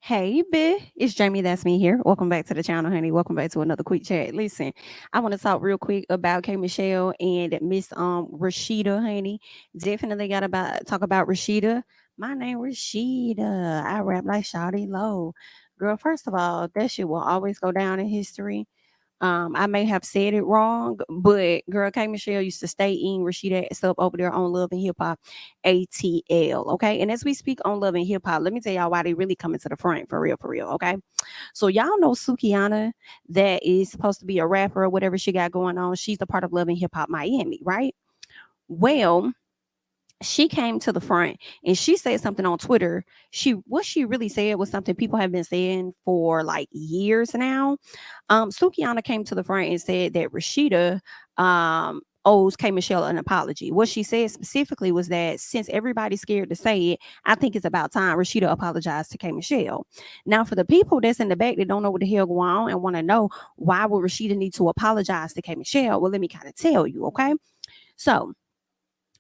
Hey, it's Jamie. That's me here. Welcome back to the channel, honey. Welcome back to another quick chat. Listen, I want to talk real quick about Michelle and Miss Rasheeda, honey. Definitely got about talk about Rasheeda. My name Rasheeda. I rap like Shawty Low. Girl, first of all, that shit will always go down in history. I may have said it wrong, but girl, K Michelle used to stay in Rashida stuff over there on Love and Hip Hop ATL. Okay. And as we speak on Love and Hip Hop, let me tell y'all why they really coming to the front for real, for real. Okay. So y'all know Sukihana, that is supposed to be a rapper or whatever she got going on. She's a part of Love and Hip Hop Miami, right? Well, she came to the front and she said something on Twitter. What she really said was something people have been saying for like years now. Sukihana came to the front and said that Rasheeda owes K Michelle an apology. What she said specifically was that since everybody's scared to say it, I think it's about time Rasheeda apologized to K Michelle. Now, for the people that's in the back that don't know what the hell going on and want to know why would Rasheeda need to apologize to K Michelle, well, let me kind of tell you, okay? So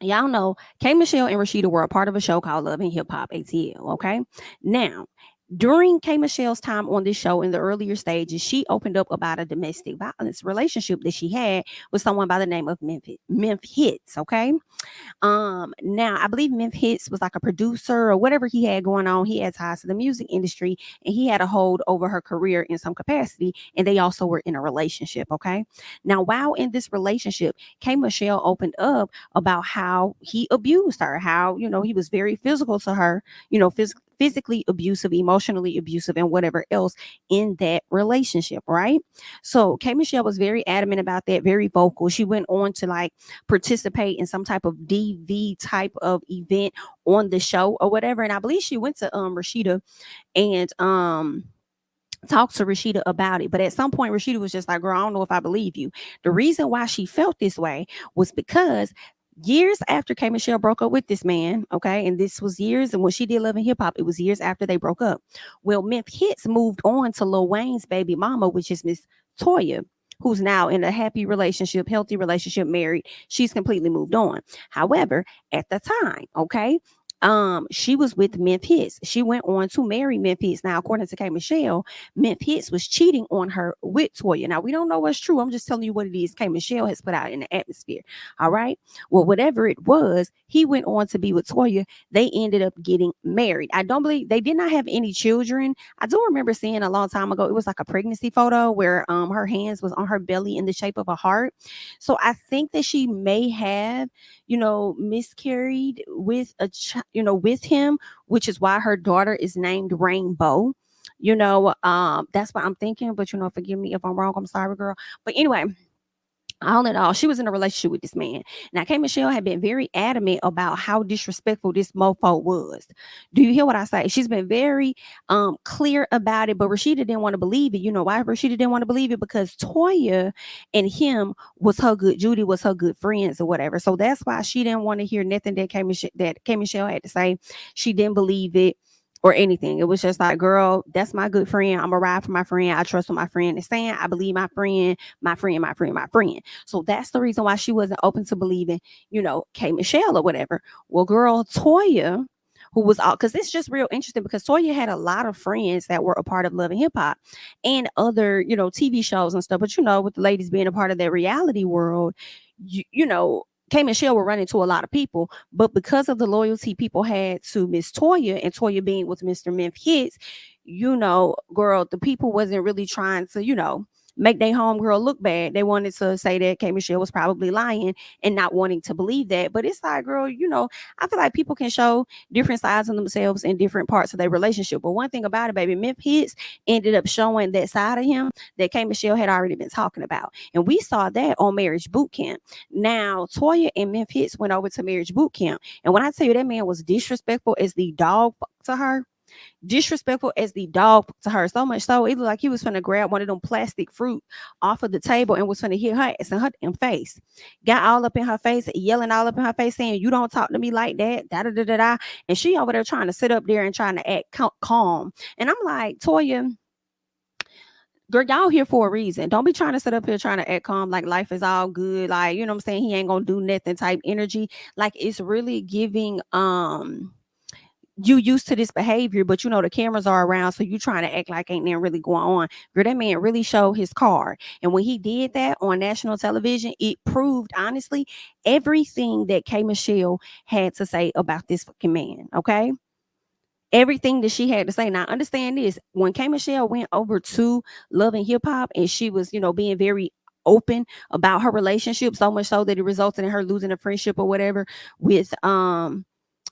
y'all know K Michelle and Rasheeda were a part of a show called Love and Hip Hop ATL. Okay. Now, during K Michelle's time on this show in the earlier stages, she opened up about a domestic violence relationship that she had with someone by the name of Memphis. Okay. Now I believe Memphis was like a producer or whatever he had going on. He had ties to the music industry and he had a hold over her career in some capacity. And they also were in a relationship. Okay. Now, while in this relationship, K Michelle opened up about how he abused her, how, he was very physical to her, physically abusive, emotionally abusive, and whatever else in that relationship, right? So K Michelle was very adamant about that, very vocal. She went on to like participate in some type of DV type of event on the show or whatever. And I believe she went to Rasheeda and talked to Rasheeda about it. But at some point, Rasheeda was just like, girl, I don't know if I believe you. The reason why she felt this way was because years after K Michelle broke up with this man, okay, and this was years, and when she did Love and Hip Hop, it was years after they broke up. Well, Memphis moved on to Lil Wayne's baby mama, which is Miss Toya, who's now in a happy relationship, healthy relationship, married. She's completely moved on. However, at the time, okay, she was with Memphis. She went on to marry Memphis. Now, according to K Michelle, Memphis was cheating on her with Toya. Now, we don't know what's true. I'm just telling you what it is K Michelle has put out in the atmosphere. All right. Well, whatever it was, he went on to be with Toya. They ended up getting married. I don't believe they did not have any children. I do remember seeing a long time ago, it was like a pregnancy photo where her hands was on her belly in the shape of a heart. So I think that she may have, miscarried with with him, which is why her daughter is named Rainbow. That's what I'm thinking. But forgive me if I'm wrong. I'm sorry, girl. But anyway, all in all, she was in a relationship with this man. Now, K Michelle had been very adamant about how disrespectful this mofo was. Do you hear what I say? She's been very clear about it, but Rasheeda didn't want to believe it. You know why Rasheeda didn't want to believe it? Because Toya and him was her good, Judy was her good friends or whatever. So that's why she didn't want to hear nothing that K Michelle had to say. She didn't believe it or anything. It was just like, girl, that's my good friend. I'm a ride for my friend. I trust what my friend is saying. I believe my friend, my friend, my friend, my friend. So that's the reason why she wasn't open to believing, K Michelle or whatever. Well, girl, Toya, who was all, because it's just real interesting because Toya had a lot of friends that were a part of Love and Hip Hop and other, TV shows and stuff. But with the ladies being a part of that reality world, K Michelle will run into a lot of people, but because of the loyalty people had to Miss Toya and Toya being with Mr. Memphis, girl, the people wasn't really trying to, make their homegirl look bad. They wanted to say that K Michelle was probably lying and not wanting to believe that. But it's like, girl, I feel like people can show different sides of themselves in different parts of their relationship. But one thing about it, baby, Memphis ended up showing that side of him that K Michelle had already been talking about. And we saw that on Marriage Boot Camp. Now, Toya and Memphis went over to Marriage Boot Camp. And when I tell you that man was disrespectful as the dog to her, disrespectful as the dog to her, so much so it looked like he was gonna grab one of them plastic fruit off of the table and was gonna hit her ass in her damn face. Got all up in her face, yelling all up in her face, saying, "You don't talk to me like that." Da da da da da. And she over there trying to sit up there and trying to act calm. And I'm like, Toya, girl, y'all here for a reason. Don't be trying to sit up here trying to act calm like life is all good. Like, you know what I'm saying? He ain't gonna do nothing type energy. Like it's really giving you used to this behavior, but you know the cameras are around, so you trying to act like ain't nothing really going on. Girl, that man really showed his card. And when he did that on national television, it proved honestly everything that Michelle had to say about this fucking man. Okay. Everything that she had to say. Now, understand this: when Michelle went over to Love and Hip Hop, and she was, being very open about her relationship, so much so that it resulted in her losing a friendship or whatever with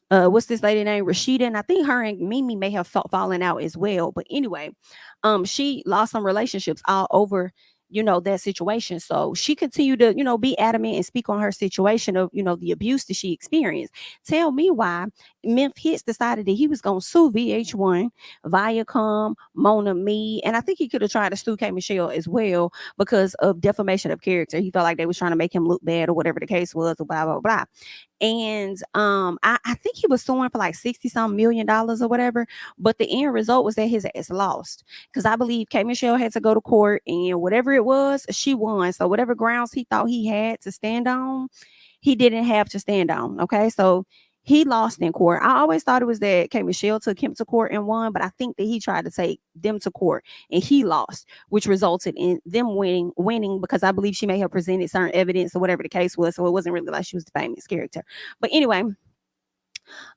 what's this lady named Rasheeda, and I think her and Mimi may have fallen out as well. But anyway, she lost some relationships all over, that situation. So she continued to, be adamant and speak on her situation of, the abuse that she experienced. Tell me why Memphis Hits decided that he was gonna sue VH1, Viacom, Mona Me, and I think he could have tried to sue K Michelle as well because of defamation of character. He felt like they was trying to make him look bad or whatever the case was, or blah blah blah. And I think he was suing for like 60 some $1 million or whatever, but the end result was that his ass lost, because I believe K Michelle had to go to court, and whatever it was, she won. So whatever grounds he thought he had to stand on, he didn't have to stand on. Okay, so he lost in court. I always thought it was that K Michelle took him to court and won, but I think that he tried to take them to court and he lost, which resulted in them winning because I believe she may have presented certain evidence or whatever the case was. So it wasn't really like she was the famous character. But anyway,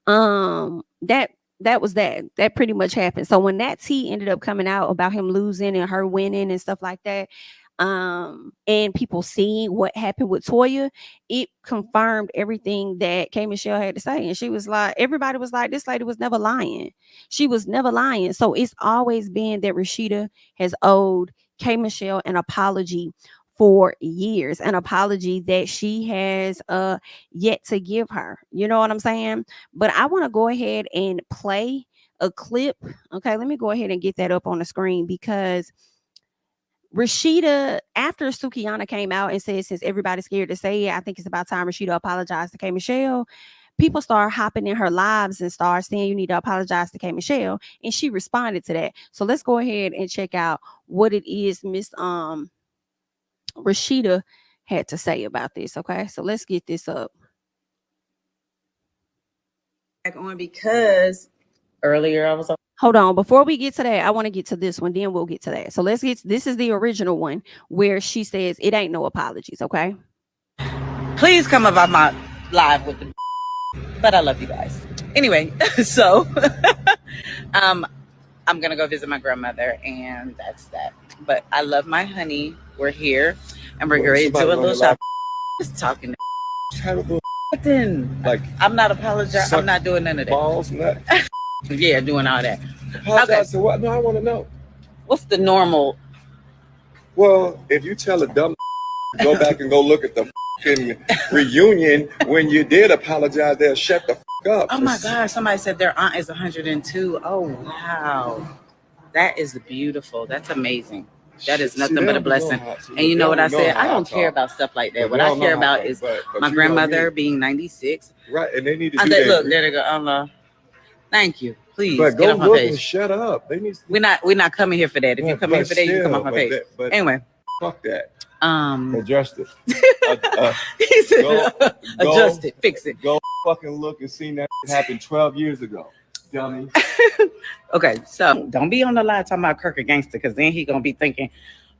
that was that pretty much happened. So when that tea ended up coming out about him losing and her winning and stuff like that, and people seeing what happened with Toya, it confirmed everything that K Michelle had to say. And she was like, everybody was like, this lady was never lying. She was never lying. So it's always been that Rasheeda has owed K Michelle an apology for years, an apology that she has yet to give her. You know what I'm saying? But I want to go ahead and play a clip. Okay, let me go ahead and get that up on the screen, because Rasheeda, after Sukihana came out and said, since everybody's scared to say it, I think it's about time Rasheeda apologized to K Michelle. People start hopping in her lives and start saying, you need to apologize to K Michelle. And she responded to that. So let's go ahead and check out what it is Miss Rasheeda had to say about this. Okay, so let's get this up. Back on because earlier I was on. Hold on, before we get to that, I want to get to this one, then we'll get to that. So let's get, this is the original one where she says it ain't no apologies. Okay, Please come about my live with the, but I love you guys anyway. So I'm gonna go visit my grandmother, and that's that. But I love my honey. We're here and we're ready to do a little shop. Just talking then, like, I'm not apologizing. I'm not doing none of that. Balls, nut. Yeah, doing all that. Apologize to what? No, I want to know. What's the normal? Well, if you tell a dumb go back and go look at the reunion when you did apologize, they'll shut the up. Oh my gosh, somebody said their aunt is 102. Oh wow, that is beautiful. That's amazing. That is nothing but a blessing. And you know what I said? I don't care about stuff like that. What I care about is my grandmother being 96. Right, and they need to look, there they go. Thank you. Please but get go off my look page. And shut up. They need to... We're not coming here for that. If you come here for that, you can come off my page. But anyway, fuck that. Adjust it. He said, adjust it, fix it. Go fucking look and see that happened 12 years ago. Dummy. Okay, so don't be on the line talking about Kirk a gangster, because then he gonna be thinking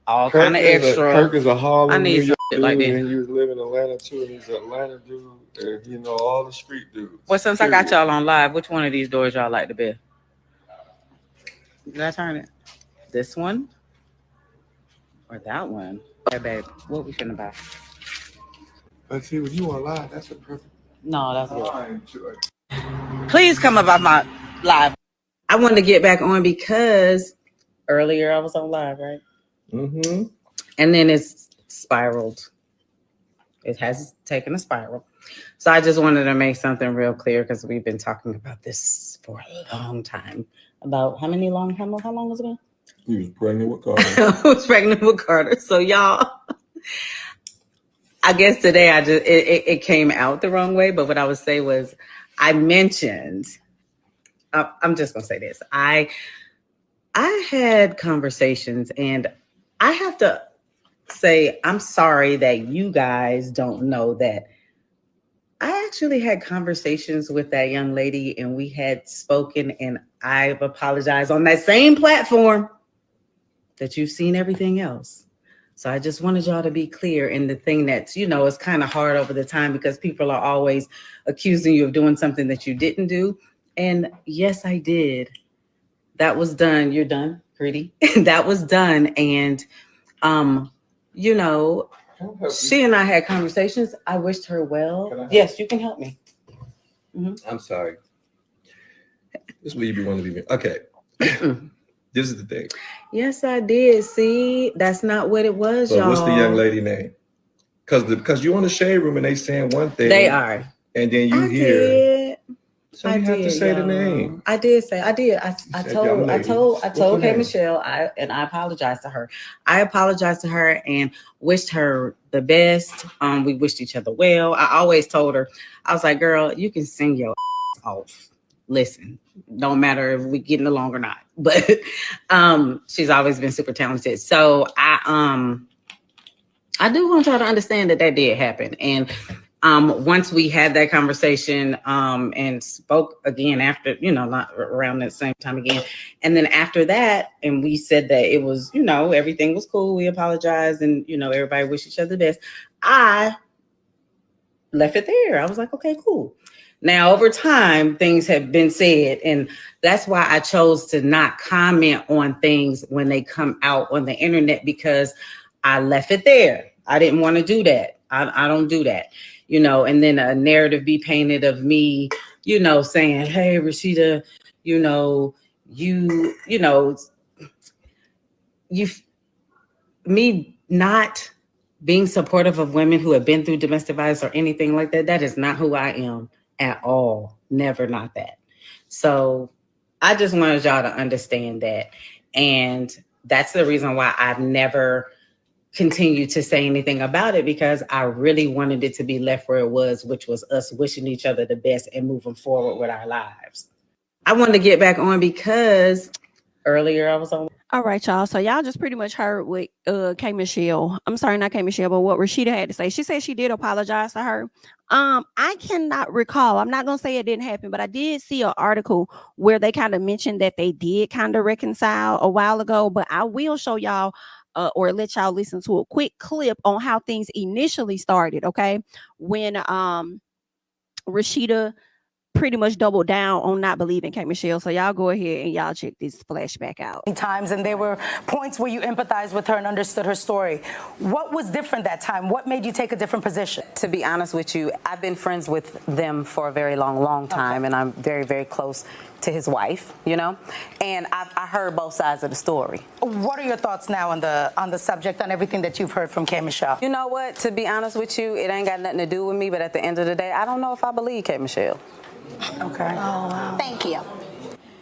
all kind of extra. Kirk is a Harlem, I need New York dude, like that. And he was living in Atlanta too, and he's an Atlanta dude. And you know all the street dudes. Well, since I got y'all on live, which one of these doors y'all like the best? Did I turn it? This one or that one? Okay, babe, what we finna buy? Let's see, when you on live, that's a perfect. No, that's good. Please come about my live. I wanted to get back on because earlier I was on live, right? Mm-hmm. And then it's spiraled. It has taken a spiral. So I just wanted to make something real clear, because we've been talking about this for a long time. About how long was it been? He was pregnant with Carter. I was pregnant with Carter. So y'all, I guess today it came out the wrong way. But what I would say was, I mentioned, I'm just gonna say this. I had conversations, and I have to say I'm sorry that you guys don't know that I actually had conversations with that young lady, and we had spoken, and I've apologized on that same platform that you've seen everything else. So I just wanted y'all to be clear. And the thing that's, it's kind of hard over the time because people are always accusing you of doing something that you didn't do. And yes, I did. That was done. You're done, pretty. That was done. And, she and I had conversations. I wished her well. Yes, you can help me. Mm-hmm. I'm sorry. This is what you be wanting to be. Okay. This is the thing. Yes, I did. See, that's not what it was, y'all. What's the young lady name? Because you on the shade room and they saying one thing. They are. And then you hear. So you have to say the name. I did. I told kmichelle, and I apologized to her. I apologized to her and wished her the best. We wished each other well. I always told her, I was like, girl, you can sing your ass off. Listen, don't matter if we getting along or not. But she's always been super talented. So I do want y'all to understand that did happen. And once we had that conversation and spoke again after, not around that same time again. And then after that, and we said that it was, everything was cool. We apologized and, everybody wished each other the best. I left it there. I was like, okay, cool. Now, over time, things have been said, and that's why I chose to not comment on things when they come out on the internet, because I left it there. I didn't want to do that. I don't do that. And then a narrative be painted of me, saying, hey, Rasheeda, me not being supportive of women who have been through domestic violence or anything like that. That is not who I am at all. Never, not that. So I just wanted y'all to understand that. And that's the reason why I've never continue to say anything about it, because I really wanted it to be left where it was, which was us wishing each other the best and moving forward with our lives. I wanted to get back on because earlier I was on. All right, y'all. So y'all just pretty much heard what kmichelle, I'm sorry, not kmichelle, but what Rasheeda had to say. She said she did apologize to her. I cannot recall. I'm not gonna say it didn't happen, but I did see an article where they kind of mentioned that they did kind of reconcile a while ago. But I will show y'all or let y'all listen to a quick clip on how things initially started. Okay, when Rasheeda pretty much doubled down on not believing kmichelle. So y'all go ahead and y'all check this flashback out. Times, and there were points where you empathized with her and understood her story. What was different that time? What made you take a different position? To be honest with you, I've been friends with them for a very long time, and I'm very, very close to his wife, and I heard both sides of the story. What are your thoughts now on the subject, on everything that you've heard from kmichelle? You know what? To be honest with you, it ain't got nothing to do with me, but at the end of the day, I don't know if I believe kmichelle. Okay. Oh, wow. Thank you.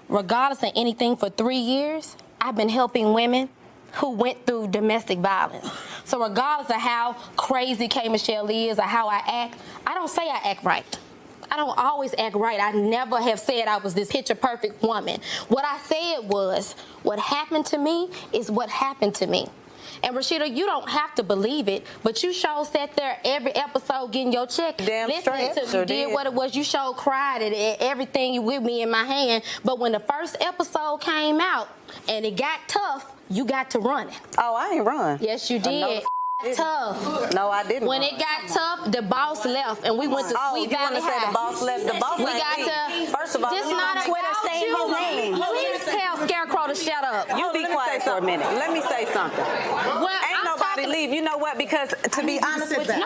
Regardless of anything, for 3 years, I've been helping women who went through domestic violence. So regardless of how crazy kmichelle is or how I act, I don't say I act right. I don't always act right. I never have said I was this picture perfect woman. What I said was, what happened to me is what happened to me. And Rasheeda, you don't have to believe it, but you sure sat there every episode getting your check. Damn listening straight. to Sure did did. what it was. You sure cried at everything you with me in my hand. But when the first episode came out and it got tough, you got to run it. Oh, I ain't run. Yes, you did. Tough. No, I didn't. When it got tough, the boss left, and we went to Sweet you want Valley to say High. the boss left? The boss We ain't got me. to. First of all, This not let me- Twitter saying his name. Please tell Scarecrow to shut up. You be quiet for a minute. Let me say something. Well, Ain't nobody leave. You know what? Because to be honest with you,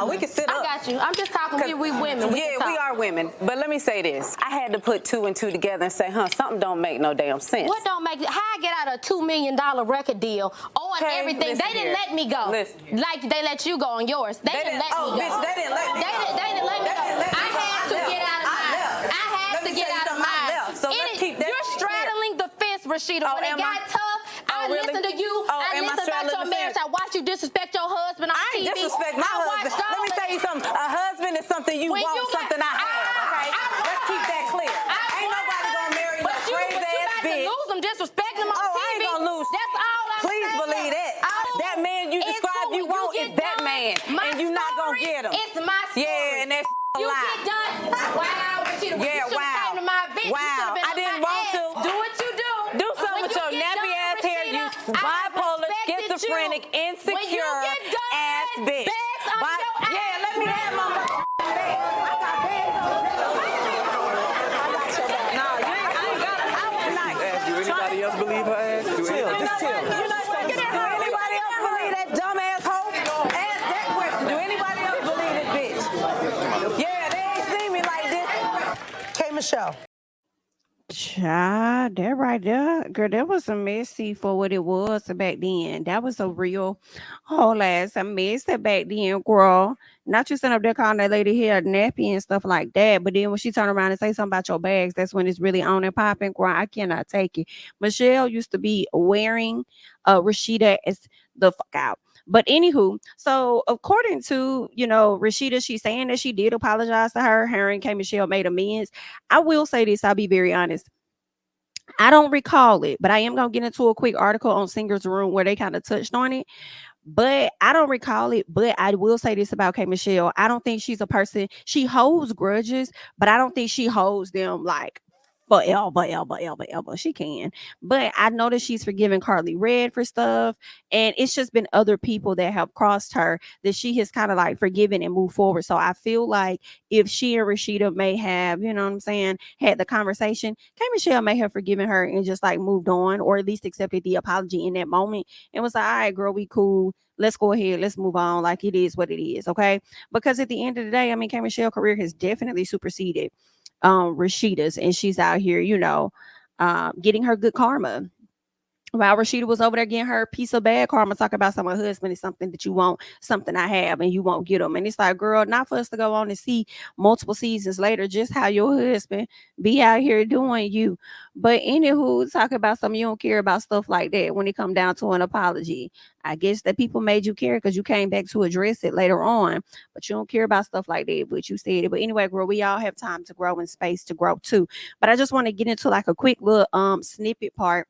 we can sit up. I got you. I'm just talking. We women. We are women. But let me say this. I had to put 2 and 2 together and say, something don't make no damn sense. What don't make how I get out a $2 million record deal on everything? They didn't let me go. Like they let you go on yours. They didn't let me go. Bitch, they didn't let me go. They didn't let me go. I had to get out of mine. I had to get out of mine. So let's keep that. You're straddling the fence, Rasheeda. When it got tough, I listened to you. I listened about your marriage. I watched you disrespect your husband on TV. I ain't disrespect my husband. Let me tell you something. A husband is something you want, something I have. Okay, let's keep that clear. Ain't nobody gonna marry no crazy ass bitch. Lose them, disrespect them on TV. I ain't gonna lose. That's all I'm Please saying. believe that. That man you described you want is that man, and you not gonna get him. It's my story. Yeah, and that You bipolar, schizophrenic, insecure ass bitch. Yeah, let me have my bag. I got bags on. No, you ain't, I ain't got it. I was nice. Do anybody else believe her ass? Just chill. Do anybody else believe that dumb ass hoe? Ask that question. Do anybody else believe this bitch? Yeah, they ain't seen me like this. Kmichelle. Child, that right there, girl, that was a messy for what it was back then. That was a real whole ass a mess back then, girl. Not you sitting up there calling that lady hair nappy and stuff like that. But then when she turn around and say something about your bags, that's when it's really on and popping, girl. I cannot take it. Michelle used to be wearing Rasheeda as the fuck out. But anywho, so according to, Rasheeda, she's saying that she did apologize to her. Her and Kmichelle made amends. I will say this, I'll be very honest. I don't recall it, but I am going to get into a quick article on Singer's Room where they kind of touched on it. But I don't recall it. But I will say this about Kmichelle. I don't think she's a person, she holds grudges, but I don't think she holds them like forever. She can. But I know that she's forgiven Carly Red for stuff. And it's just been other people that have crossed her that she has kind of like forgiven and moved forward. So I feel like if she and Rasheeda may have, you know what I'm saying, had the conversation, Kmichelle may have forgiven her and just like moved on, or at least accepted the apology in that moment and was like, all right, girl, we cool. Let's go ahead. Let's move on. Like it is what it is. Okay. Because at the end of the day, I mean, Kmichelle's career has definitely superseded Rasheeda's, and she's out here, getting her good karma. While Rasheeda was over there getting her piece of bad karma, talk about some of her husband is something that you want, something I have, and you won't get them. And it's like, girl, not for us to go on and see multiple seasons later just how your husband be out here doing you. But anywho, talk about something you don't care about stuff like that when it come down to an apology. I guess that people made you care because you came back to address it later on, but you don't care about stuff like that. But you said it. But anyway, girl, we all have time to grow and space to grow too. But I just want to get into like a quick little snippet part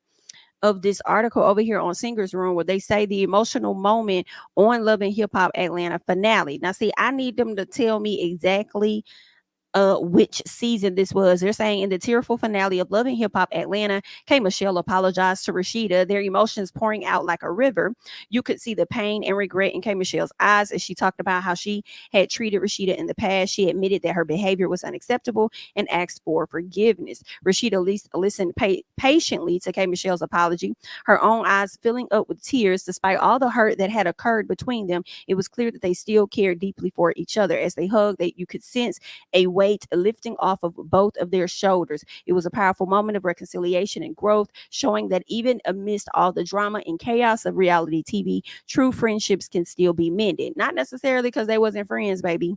of this article over here on Singer's Room where they say the emotional moment on Love and Hip Hop Atlanta finale. Now, see, I need them to tell me exactly which season this was. They're saying in the tearful finale of Love and Hip Hop Atlanta, Kmichelle apologized to Rasheeda, their emotions pouring out like a river. You could see the pain and regret in Kmichelle's eyes as she talked about how she had treated Rasheeda in the past. She admitted that her behavior was unacceptable and asked for forgiveness. Rasheeda listened patiently to Kmichelle's apology, her own eyes filling up with tears. Despite all the hurt that had occurred between them, it was clear that they still cared deeply for each other. As they hugged, that you could sense a weight lifting off of both of their shoulders. It was a powerful moment of reconciliation and growth, showing that even amidst all the drama and chaos of reality TV, true friendships can still be mended. Not necessarily because they wasn't friends, baby.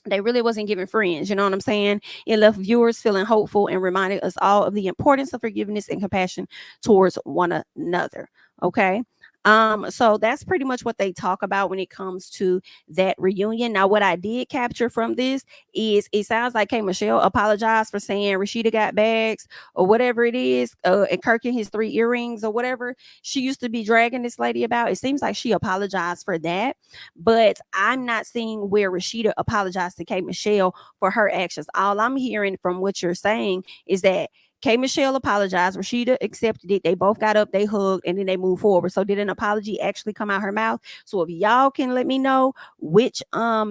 They really wasn't giving friends, you know what I'm saying? It left viewers feeling hopeful and reminded us all of the importance of forgiveness and compassion towards one another. Okay. So that's pretty much what they talk about when it comes to that reunion. Now, what I did capture from this is it sounds like Kmichelle apologized for saying Rasheeda got bags or whatever it is, and Kirk and his 3 earrings or whatever she used to be dragging this lady about. It seems like she apologized for that, but I'm not seeing where Rasheeda apologized to Kmichelle for her actions. All I'm hearing from what you're saying is that Kmichelle apologized. Rasheeda accepted it. They both got up, they hugged, and then they moved forward. So did an apology actually come out her mouth? So if y'all can let me know which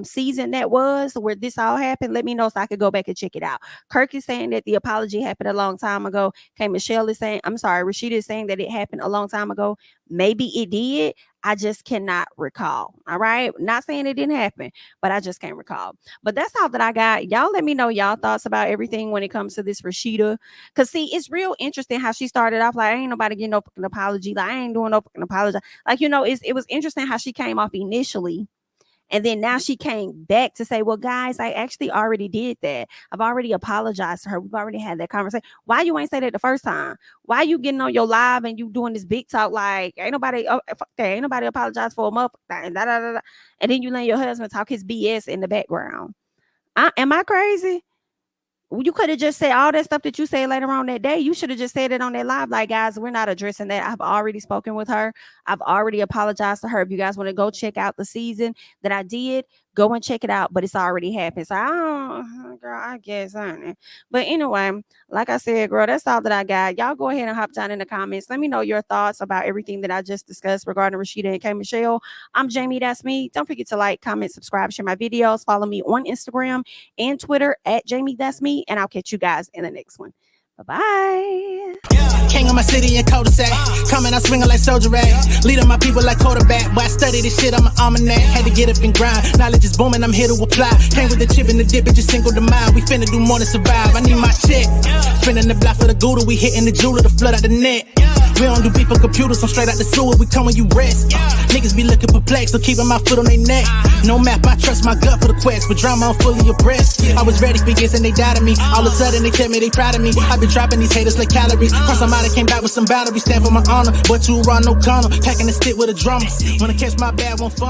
season that was where this all happened, let me know so I could go back and check it out. Kirk is saying that the apology happened a long time ago. Kmichelle is saying, I'm sorry, Rasheeda is saying that it happened a long time ago. Maybe it did. I just cannot recall. All right. Not saying it didn't happen, but I just can't recall. But that's all that I got. Y'all let me know y'all thoughts about everything when it comes to this Rasheeda. Cause see, it's real interesting how she started off like, ain't nobody getting no fucking apology. Like, I ain't doing no fucking apology. Like, it was interesting how she came off initially. And then now she came back to say, well, guys, I actually already did that. I've already apologized to her. We've already had that conversation. Why you ain't say that the first time? Why you getting on your live and you doing this big talk like ain't nobody apologize for a motherfucker and da, da, da, da. And then you let your husband talk his BS in the background. Am I crazy? You could have just said all that stuff that you said later on that day. You should have just said it on that live. Like, guys, we're not addressing that. I've already spoken with her. I've already apologized to her. If you guys want to go check out the season that I did, Go and check it out, but it's already happened. So I don't, girl, I guess, honey. But anyway, like I said, girl, that's all that I got. Y'all go ahead and hop down in the comments. Let me know your thoughts about everything that I just discussed regarding Rasheeda and kmichelle. I'm Jami, that's me. Don't forget to like, comment, subscribe, share my videos. Follow me on Instagram and Twitter at Jami, that's me. And I'll catch you guys in the next one. Bye-bye. King of my city and cul-de-sac. Coming out swinging like soldier rag. Leading my people like quarterback. But I study this shit, I'm an almanac. Had to get up and grind. Knowledge is booming, I'm here to apply. Came with the chip and the dip, it just single the mind. We finna do more than survive. I need my check. Spinning the block for the Gouda. We hitting the jeweler to flood out the net. We don't do beef for computers, I'm straight out the sewer. We come when you rest. Niggas be looking perplexed, so keeping my foot on their neck. No map, I trust my gut for the quest. But drama, I'm fully abreast. I was ready for years and they doubted me. All of a sudden they tell me they proud of me. I've been dropping these haters like calories. Cross somebody came back with some boundaries. Stand for my honor, but you run no corner. Packing the stick with a drummer. When I catch my bad one.